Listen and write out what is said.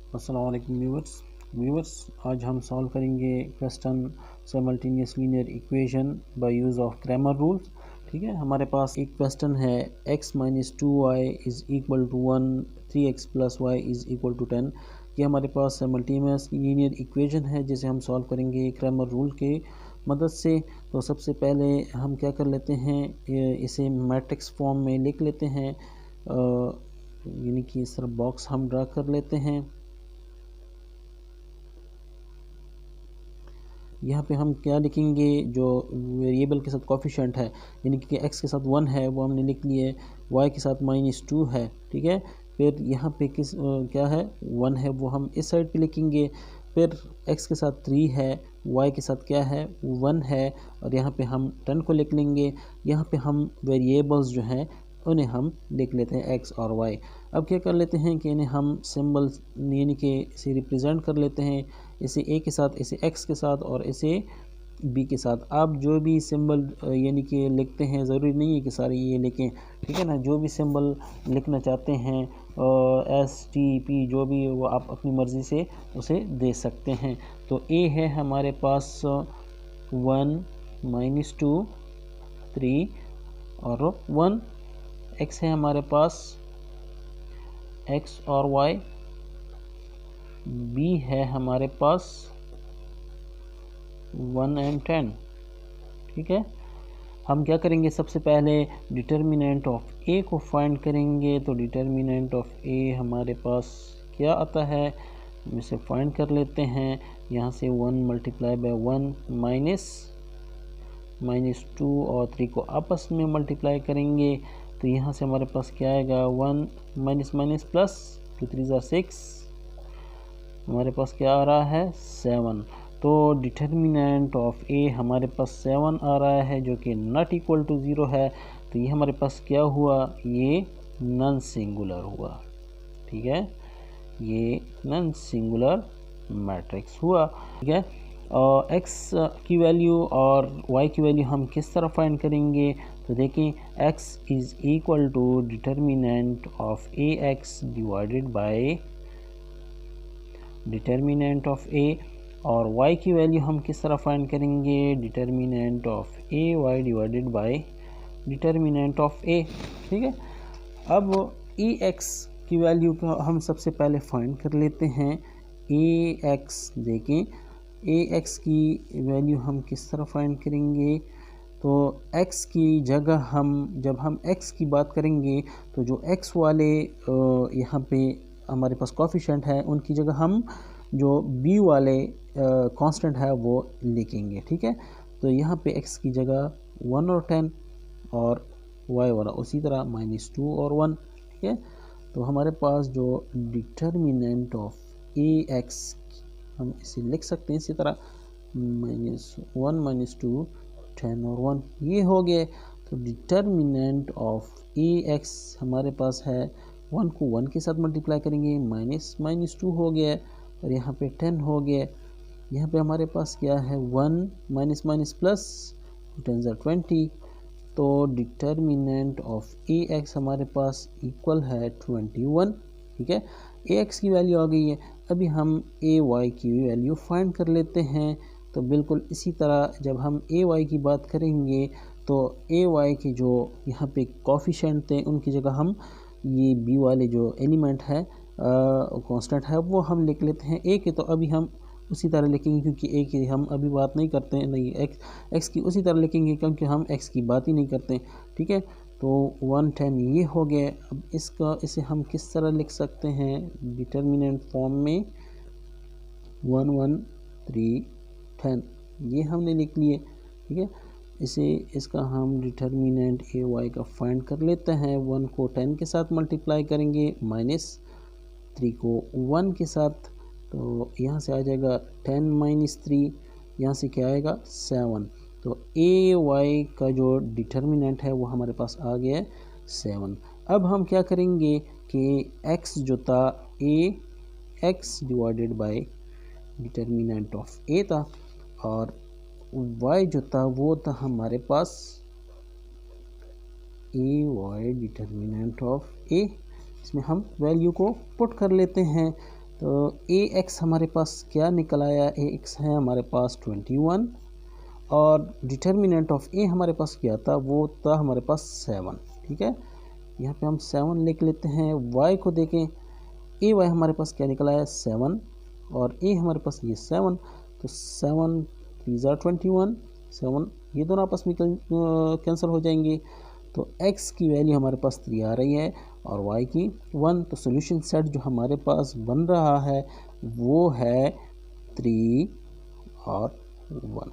अस्सलाम वालेकुम व्यूवर्स आज हम सॉल्व करेंगे question simultaneous linear equation by use of Cramer rules. ठीक है, हमारे पास एक क्वेश्चन है x minus 2y is equal to 1, 3x plus y is equal to 10। ये हमारे पास साइमल्टेनियस लीनियर इक्वेशन है जिसे हम सॉल्व करेंगे क्रैमर रूल के मदद से। तो सबसे पहले हम क्या कर लेते हैं, इसे मैट्रिक्स फॉर्म में लिख लेते हैं, यानी कि इस तरह बॉक्स हम ड्रा कर लेते हैं। यहाँ पे हम क्या लिखेंगे, जो वेरिएबल के साथ कोफिशिएंट है यानी कि x के साथ 1 है वो हमने लिख लिए, y के साथ -2 है। ठीक है, फिर यहाँ पे क्या है 1 है वो हम इस साइड पे लिखेंगे, फिर x के साथ 3 है, y के साथ क्या है 1 है, और यहाँ पे हम 10 को लिख लेंगे। यहाँ पे हम वेरिएबल्स जो हैं उन्हें हम लिख लेते हैं x और y। अब क्या कर लेते हैं कि इन्हें हम सिंबल यानी कि इसे रिप्रेजेंट कर लेते हैं, इसे a के साथ, इसे x के साथ और इसे b के साथ। आप जो भी सिंबल यानी कि लिखते हैं, ज़रूरी नहीं है कि सारे ये लिखें, ठीक है ना। जो भी सिंबल लिखना चाहते हैं एस टी पी जो भी, वो आप अपनी मर्ज़ी से उसे दे सकते हैं। तो a है हमारे पास 1 -2 3 और 1, x है हमारे पास x और y, b है हमारे पास 1 और 10। ठीक है, हम क्या करेंगे, सबसे पहले डिटर्मिनेंट ऑफ a को फाइंड करेंगे। तो डिटर्मिनेंट ऑफ a हमारे पास क्या आता है, हम इसे फाइंड कर लेते हैं। यहाँ से 1 मल्टीप्लाई बाय 1 -2 और 3 को आपस में मल्टीप्लाई करेंगे। तो यहाँ से हमारे पास क्या आएगा, 1 माइनस प्लस 2 3 ज़ा 6, हमारे पास क्या आ रहा है 7। तो डिटर्मिनेंट ऑफ a हमारे पास 7 आ रहा है, जो कि नॉट इक्वल टू 0 है। तो ये हमारे पास क्या हुआ, ये नॉन सिंगुलर हुआ। ठीक है, ये नॉन सिंगुलर मैट्रिक्स हुआ। ठीक है, और x की वैल्यू और y की वैल्यू हम किस तरह फाइंड करेंगे, तो देखें x is equal to determinant of ax divided by determinant of a, और y की वैल्यू हम किस तरह फाइंड करेंगे, determinant of a y divided by determinant of a। ठीक है, अब ax की वैल्यू को हम सबसे पहले फाइंड कर लेते हैं। ax देखें, ax की वैल्यू हम किस तरह फाइंड करेंगे, तो x की जगह हम, जब हम x की बात करेंगे तो जो x वाले यहाँ पे हमारे पास कोफिशिएंट है, उनकी जगह हम जो b वाले कांस्टेंट है वो लिखेंगे। ठीक है, तो यहाँ पे x की जगह 1 और 10 और y वाला उसी तरह -2 और 1। ठीक है, तो हमारे पास जो डिटर्मिनेंट ऑफ ax, हम इसे लिख सकते हैं इसी तरह -1 -2 10 और 1, ये हो गए। तो डिटर्मिनेंट ऑफ ax हमारे पास है, 1 को 1 के साथ मल्टीप्लाई करेंगे, -2 हो गया, और यहाँ पे 10 हो गया। यहाँ पे हमारे पास क्या है 1 माइनस प्लस 10 ज़ा 20। तो डिटर्मिनेंट ऑफ ax हमारे पास इक्वल है 21। ठीक है, ax की वैल्यू आ गई है। अभी हम ay की वैल्यू फाइंड कर लेते हैं। तो बिल्कुल इसी तरह जब हम ay की बात करेंगे तो ay के जो यहाँ पे कोफिशिएंट थे, उनकी जगह हम ये b वाले जो एलिमेंट है कांस्टेंट है वो हम लिख लेते हैं a के। तो अभी हम उसी तरह लिखेंगे, क्योंकि a की हम अभी बात नहीं करते हैं, नहीं x की उसी तरह लिखेंगे क्योंकि हम x की बात ही नहीं करते। ठीक है, तो 110 ये हो गया। अब इसे हम किस तरह लिख सकते हैं, डिटर्मिनेंट फॉर्म में 1 1 3 10 ये हमने लिख लिए। ठीक है, इसका हम डिटर्मिनेंट ay का फाइंड कर लेते हैं। 1 को 10 के साथ मल्टीप्लाई करेंगे, -3 को 1 के साथ, तो यहाँ से आ जाएगा 10 - 3, यहाँ से क्या आएगा 7। तो ay का जो डिटर्मिनेंट है वो हमारे पास आ गया 7। अब हम क्या करेंगे कि x जो था ax divided by determinant of a था, और y जो था वो था हमारे पास ay डिटर्मिनेंट ऑफ a। इसमें हम वैल्यू को पुट कर लेते हैं। तो ए एक्स हमारे पास क्या निकल आया, ए एक्स है हमारे पास 21 और डिटर्मिनेंट ऑफ ए हमारे पास क्या था, वो था हमारे पास 7। ठीक है, यहाँ पे हम 7 लिख लेते हैं। वाई को देखें, ए वाई हमारे पास क्या निकल आया 7 और ए हमारे पास ये 7, तो 7 3 ज़ा 21, 7 ये दोनों आपस में कैंसिल हो जाएंगे। तो x की वैल्यू हमारे पास 3 आ रही है और y की 1। तो सोल्यूशन सेट जो हमारे पास बन रहा है वो है 3 और 1।